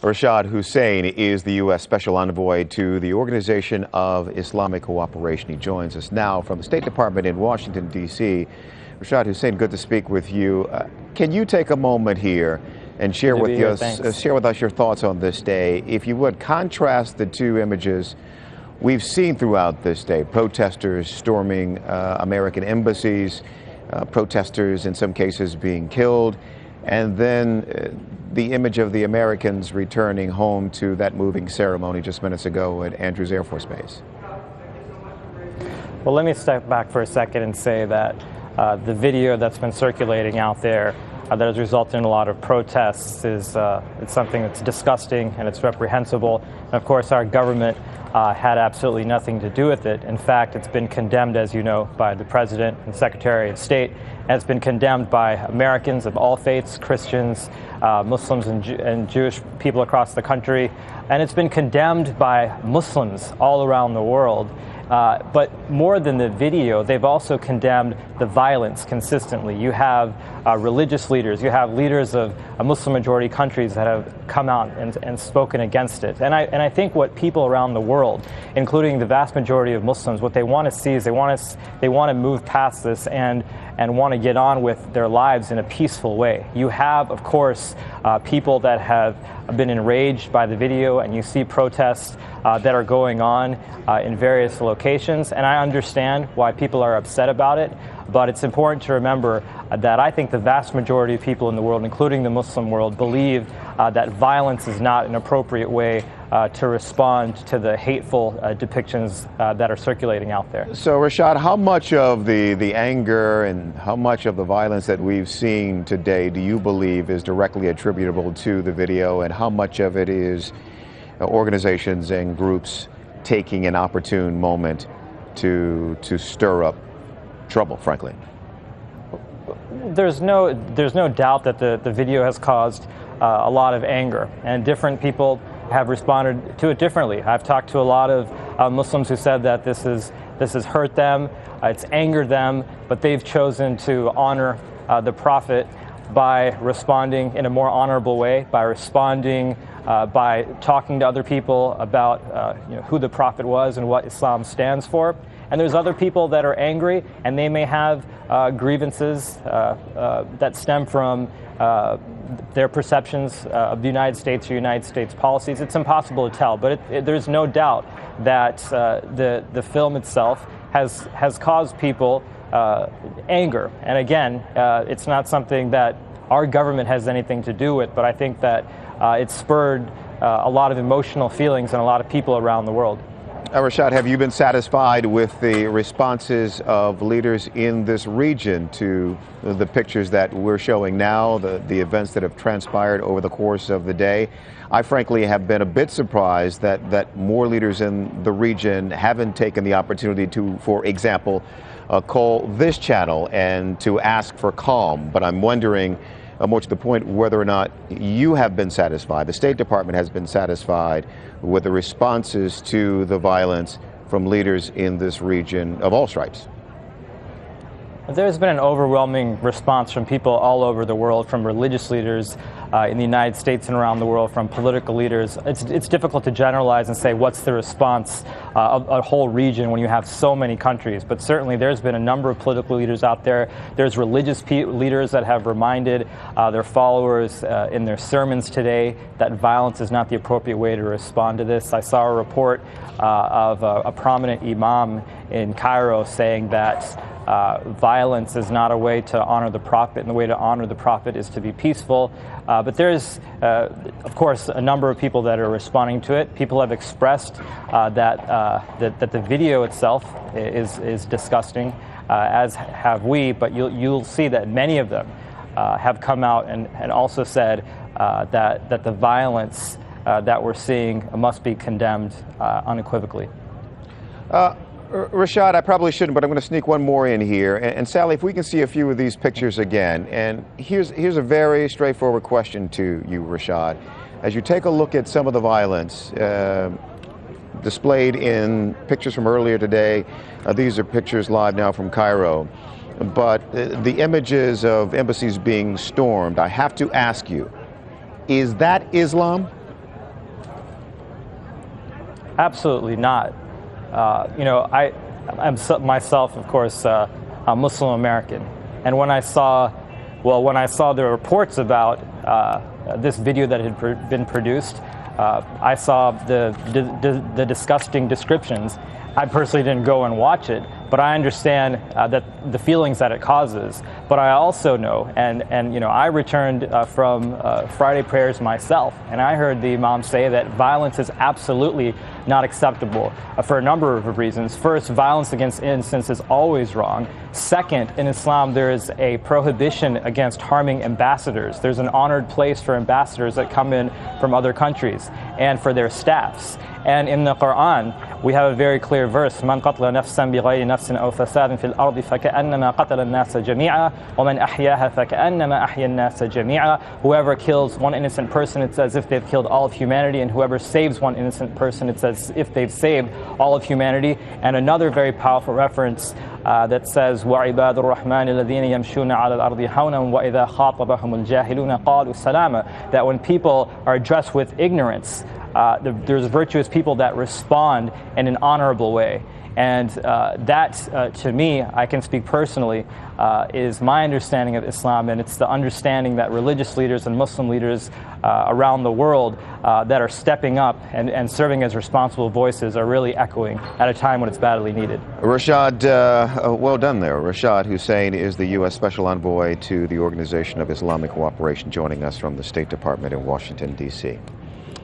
Rashad Hussain is the U.S. Special Envoy to the Organization of Islamic Cooperation. He joins us now from the State Department in Washington, D.C. Rashad Hussain, good to speak with you. Can you take a moment here and share with us your thoughts on this day? If you would, contrast the two images we've seen throughout this day: protesters storming American embassies, protesters in some cases being killed, and then the image of the Americans returning home to that moving ceremony just minutes ago at Andrews Air Force Base. Well, let me step back for a second and say that the video that's been circulating out there that has resulted in a lot of protests is it's something that's disgusting and it's reprehensible. And of course, our government had absolutely nothing to do with it. In fact, it's been condemned, as you know, by the President and Secretary of State, and it's been condemned by Americans of all faiths, Christians, Muslims and Jewish people across the country, and it's been condemned by Muslims all around the world. But more than the video, they've also condemned the violence consistently. You have religious leaders, you have leaders of Muslim-majority countries that have come out and spoken against it. And I think what people around the world, including the vast majority of Muslims, what they want to see is they want to move past this and want to get on with their lives in a peaceful way. You have, of course, people that have been enraged by the video, and you see protests that are going on in various locations, and I understand why people are upset about it, but it's important to remember that I think the vast majority of people in the world, including the Muslim world, believe that violence is not an appropriate way to respond to the hateful depictions that are circulating out there. So, Rashad, how much of the anger and how much of the violence that we've seen today do you believe is directly attributable to the video, and how much of it is organizations and groups taking an opportune moment to stir up trouble, frankly? There's no doubt that the video has caused a lot of anger, and different people have responded to it differently. I've talked to a lot of Muslims who said that this has hurt them, it's angered them, but they've chosen to honor the Prophet by responding in a more honorable way, by responding by talking to other people about who the Prophet was and what Islam stands for. And there's other people that are angry, and they may have grievances that stem from their perceptions of the United States or United States policies. It's impossible to tell, but there's no doubt that the film itself has caused people anger. And again, it's not something that our government has anything to do with, but I think that it spurred a lot of emotional feelings in a lot of people around the world. Rashad, have you been satisfied with the responses of leaders in this region to the pictures that we're showing now, the events that have transpired over the course of the day? I frankly have been a bit surprised that more leaders in the region haven't taken the opportunity to, for example, call this channel and to ask for calm. But I'm wondering, more to the point, whether or not you have been satisfied, the State Department has been satisfied with the responses to the violence from leaders in this region of all stripes. There's been an overwhelming response from people all over the world, from religious leaders in the United States and around the world, from political leaders. It's difficult to generalize and say what's the response of a whole region when you have so many countries, but certainly there's been a number of political leaders out there. There's religious leaders that have reminded their followers in their sermons today that violence is not the appropriate way to respond to this. I saw a report of a prominent imam in Cairo saying that violence is not a way to honor the Prophet, and the way to honor the Prophet is to be peaceful. But there's, of course, a number of people that are responding to it. People have expressed that the video itself is disgusting, as have we. But you'll see that many of them have come out and also said that the violence that we're seeing must be condemned unequivocally. Rashad, I probably shouldn't, but I'm going to sneak one more in here. And Sally, if we can see a few of these pictures again. And here's a very straightforward question to you, Rashad. As you take a look at some of the violence displayed in pictures from earlier today, these are pictures live now from Cairo. But the images of embassies being stormed, I have to ask you, is that Islam? Absolutely not. I'm myself, of course, a Muslim American, and when I saw the reports about this video that had been produced, I saw the disgusting descriptions. I personally didn't go and watch it, but I understand that the feelings that it causes. But I also know, and I returned from Friday prayers myself, and I heard the Imam say that violence is absolutely not acceptable for a number of reasons. First, violence against innocents is always wrong. Second, in Islam, there is a prohibition against harming ambassadors. There's an honored place for ambassadors that come in from other countries and for their staffs. And in the Quran, we have a very clear verse: "Man qatala nafsan bighayri nafsin aw fasadin fil ardi faka'annama qatala an-nasa jami'a wa man ahyaha faka'annama ahya an-nasa jami'a." Whoever kills one innocent person, it's as if they've killed all of humanity, and whoever saves one innocent person, it's as if they've saved all of humanity. And another very powerful reference that says, وَعِبَادُ الرَّحْمَنِ الَّذِينَ يَمْشُونَ عَلَى الْأَرْضِ هَوْنًا وَإِذَا خَاطَبَهُمُ الْجَاهِلُونَ قَالُوا سَلَامًا. That when people are addressed with ignorance, there's virtuous people that respond in an honorable way. And that, to me, I can speak personally, is my understanding of Islam, and it's the understanding that religious leaders and Muslim leaders around the world that are stepping up and serving as responsible voices are really echoing at a time when it's badly needed. Rashad, well done there. Rashad Hussain is the U.S. Special Envoy to the Organization of Islamic Cooperation, joining us from the State Department in Washington, D.C.